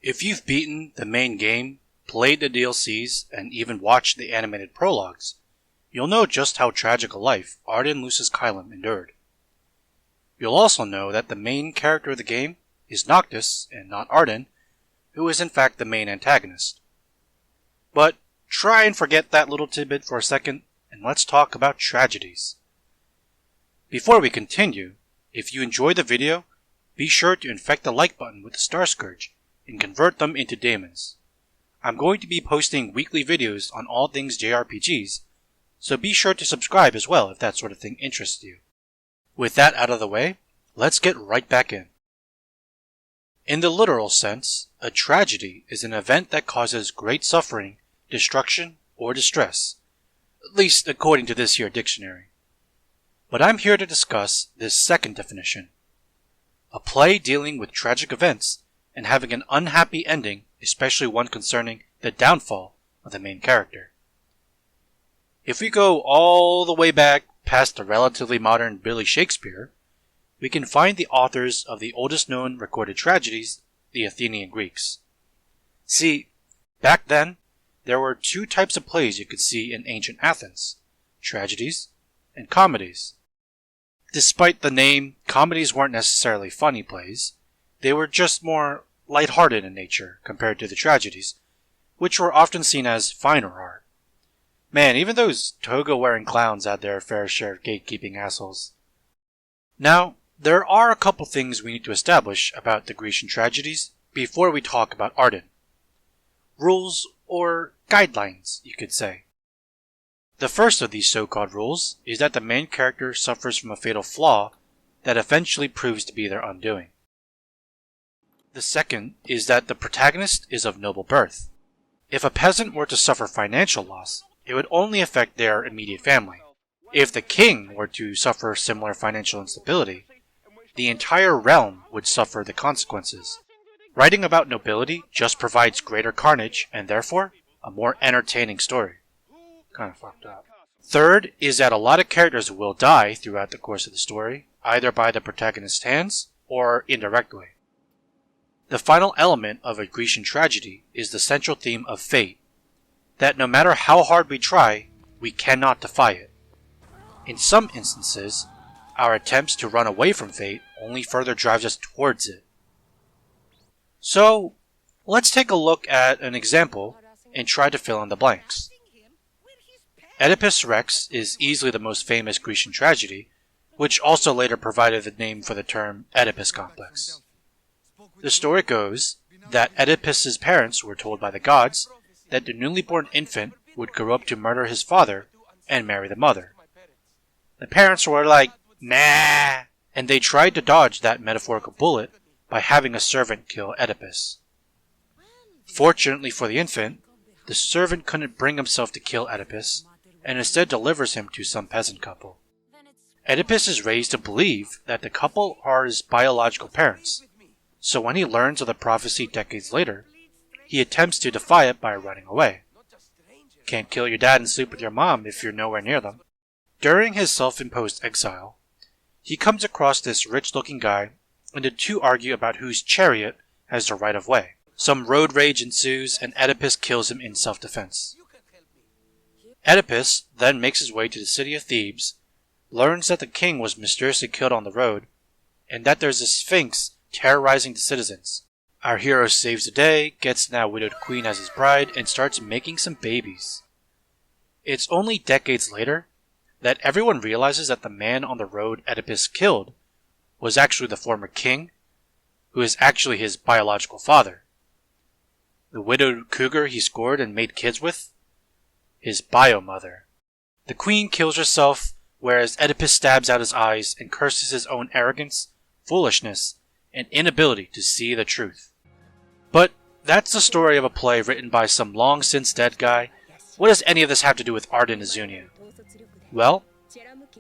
If you've beaten the main game, played the DLCs, and even watched the animated prologues, you'll know just how tragic a life Ardyn Lucis Kylum endured. You'll also know that the main character of the game is Noctis and not Ardyn, who is in fact the main antagonist. But try and forget that little tidbit for a second, and let's talk about tragedies. Before we continue, if you enjoyed the video, be sure to infect the like button with the Starscourge and convert them into Daemons. I'm going to be posting weekly videos on all things JRPGs, so be sure to subscribe as well if that sort of thing interests you. With that out of the way, let's get right back in. In the literal sense, a tragedy is an event that causes great suffering, destruction, or distress, at least according to this here dictionary. But I'm here to discuss this second definition. A play dealing with tragic events and having an unhappy ending, especially one concerning the downfall of the main character. If we go all the way back past the relatively modern Billy Shakespeare, we can find the authors of the oldest known recorded tragedies, the Athenian Greeks. See, back then, there were two types of plays you could see in ancient Athens, tragedies and comedies. Despite the name, comedies weren't necessarily funny plays. They were just more lighthearted in nature compared to the tragedies, which were often seen as finer art. Man, even those toga-wearing clowns had their fair share of gatekeeping assholes. Now, there are a couple things we need to establish about the Grecian tragedies before we talk about Ardyn. Rules, or guidelines, you could say. The first of these so-called rules is that the main character suffers from a fatal flaw that eventually proves to be their undoing. The second is that the protagonist is of noble birth. If a peasant were to suffer financial loss, it would only affect their immediate family. If the king were to suffer similar financial instability, the entire realm would suffer the consequences. Writing about nobility just provides greater carnage and therefore a more entertaining story. Kinda fucked up. Third is that a lot of characters will die throughout the course of the story, either by the protagonist's hands or indirectly. The final element of a Grecian tragedy is the central theme of fate, that no matter how hard we try, we cannot defy it. In some instances, our attempts to run away from fate only further drives us towards it. So, let's take a look at an example and try to fill in the blanks. Oedipus Rex is easily the most famous Grecian tragedy, which also later provided the name for the term Oedipus complex. The story goes that Oedipus's parents were told by the gods that the newly born infant would grow up to murder his father and marry the mother. The parents were like, nah, and they tried to dodge that metaphorical bullet by having a servant kill Oedipus. Fortunately for the infant, the servant couldn't bring himself to kill Oedipus, and instead delivers him to some peasant couple. Oedipus is raised to believe that the couple are his biological parents, so when he learns of the prophecy decades later, he attempts to defy it by running away. Can't kill your dad and sleep with your mom if you're nowhere near them. During his self-imposed exile, he comes across this rich-looking guy, and the two argue about whose chariot has the right of way. Some road rage ensues, and Oedipus kills him in self-defense. Oedipus then makes his way to the city of Thebes, learns that the king was mysteriously killed on the road, and that there's a sphinx terrorizing the citizens. Our hero saves the day, gets the now widowed queen as his bride, and starts making some babies. It's only decades later that everyone realizes that the man on the road Oedipus killed was actually the former king, who is actually his biological father. The widowed cougar he scored and made kids with? His bio-mother. The queen kills herself, whereas Oedipus stabs out his eyes and curses his own arrogance, foolishness, and inability to see the truth. But that's the story of a play written by some long since dead guy. What does any of this have to do with Ardyn Izunia? Well,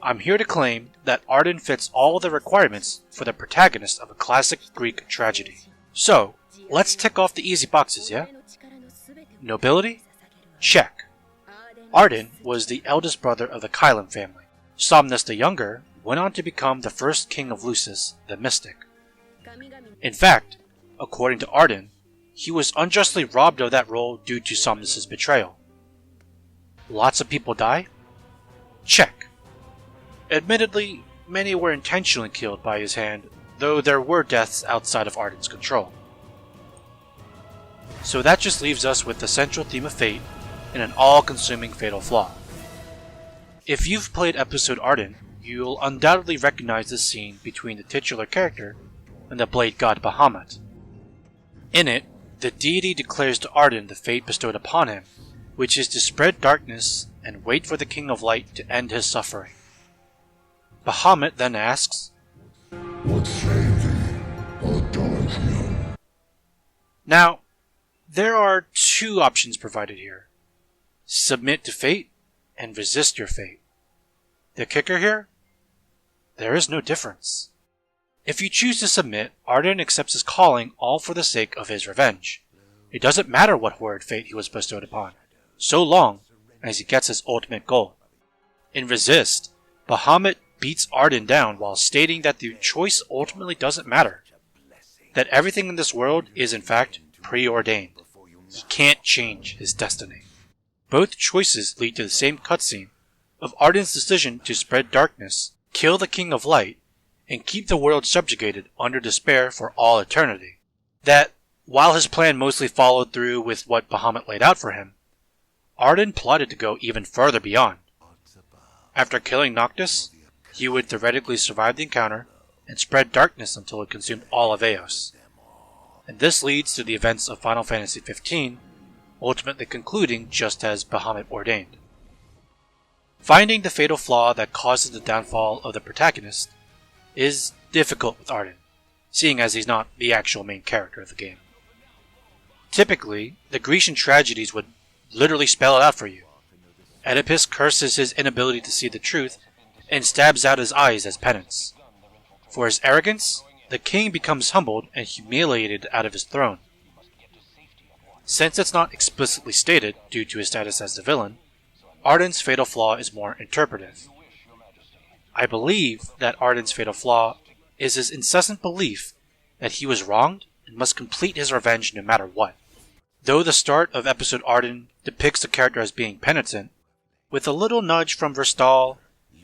I'm here to claim that Ardyn fits all the requirements for the protagonist of a classic Greek tragedy. So, let's tick off the easy boxes, yeah? Nobility? Check. Ardyn was the eldest brother of the Kylum family. Somnus the Younger went on to become the first king of Lucis, the Mystic. In fact, according to Ardyn, he was unjustly robbed of that role due to Somnus' betrayal. Lots of people die? Check. Admittedly, many were intentionally killed by his hand, though there were deaths outside of Ardyn's control. So that just leaves us with the central theme of fate and an all-consuming fatal flaw. If you've played episode Ardyn, you'll undoubtedly recognize this scene between the titular character and the blade god Bahamut. In it, the deity declares to Ardyn the fate bestowed upon him, which is to spread darkness and wait for the King of Light to end his suffering. Bahamut then asks, "What say thee, O Daemon?" Now, there are two options provided here. Submit to fate and resist your fate. The kicker here? There is no difference. If you choose to submit, Ardyn accepts his calling all for the sake of his revenge. It doesn't matter what horrid fate he was bestowed upon, so long as he gets his ultimate goal. In resist, Bahamut beats Ardyn down while stating that the choice ultimately doesn't matter. That everything in this world is in fact preordained. He can't change his destiny. Both choices lead to the same cutscene of Ardyn's decision to spread darkness, kill the King of Light, and keep the world subjugated under despair for all eternity. That, while his plan mostly followed through with what Bahamut laid out for him, Ardyn plotted to go even further beyond. After killing Noctis, he would theoretically survive the encounter and spread darkness until it consumed all of Eos. And this leads to the events of Final Fantasy XV, ultimately concluding just as Bahamut ordained. Finding the fatal flaw that causes the downfall of the protagonist is difficult with Ardyn, seeing as he's not the actual main character of the game. Typically, the Grecian Tragedies would literally spell it out for you. Oedipus curses his inability to see the truth and stabs out his eyes as penance. For his arrogance, the king becomes humbled and humiliated out of his throne. Since it's not explicitly stated due to his status as the villain, Ardyn's fatal flaw is more interpretive. I believe that Ardyn's fatal flaw is his incessant belief that he was wronged and must complete his revenge no matter what. Though the start of episode Ardyn depicts the character as being penitent, with a little nudge from Verstal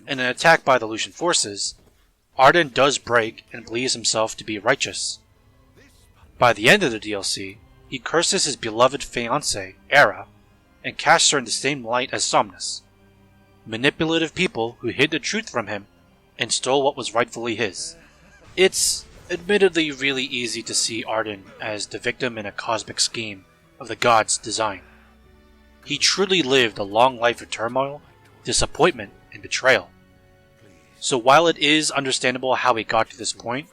and an attack by the Lucian forces, Ardyn does break and believes himself to be righteous. By the end of the DLC, he curses his beloved fiancée, Era, and casts her in the same light as Somnus. Manipulative people who hid the truth from him and stole what was rightfully his. It's admittedly really easy to see Ardyn as the victim in a cosmic scheme of the gods' design. He truly lived a long life of turmoil, disappointment, and betrayal. So while it is understandable how he got to this point,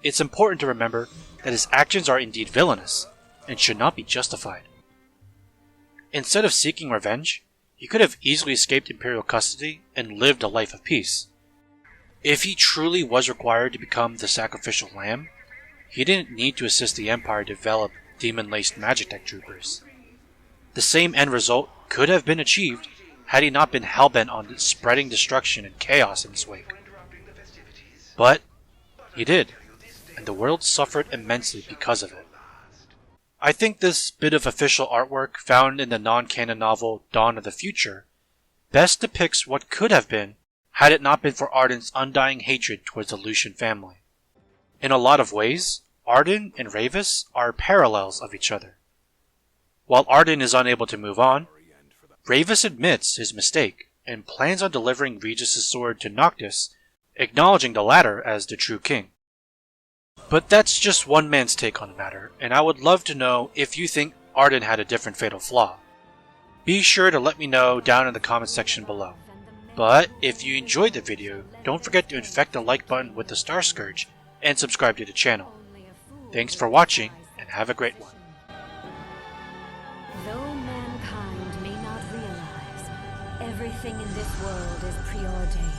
it's important to remember that his actions are indeed villainous and should not be justified. Instead of seeking revenge, he could have easily escaped Imperial custody and lived a life of peace. If he truly was required to become the sacrificial lamb, he didn't need to assist the Empire develop demon-laced magic tech troopers. The same end result could have been achieved had he not been hellbent on spreading destruction and chaos in his wake. But he did, and the world suffered immensely because of it. I think this bit of official artwork found in the non-canon novel Dawn of the Future best depicts what could have been had it not been for Ardyn's undying hatred towards the Lucian family. In a lot of ways, Ardyn and Ravus are parallels of each other. While Ardyn is unable to move on, Ravus admits his mistake and plans on delivering Regis' sword to Noctis, acknowledging the latter as the true king. But that's just one man's take on the matter, and I would love to know if you think Ardyn had a different fatal flaw. Be sure to let me know down in the comment section below. But if you enjoyed the video, don't forget to infect the like button with the Starscourge and subscribe to the channel. Thanks for watching, and have a great one. Though mankind may not realize, everything in this world is preordained.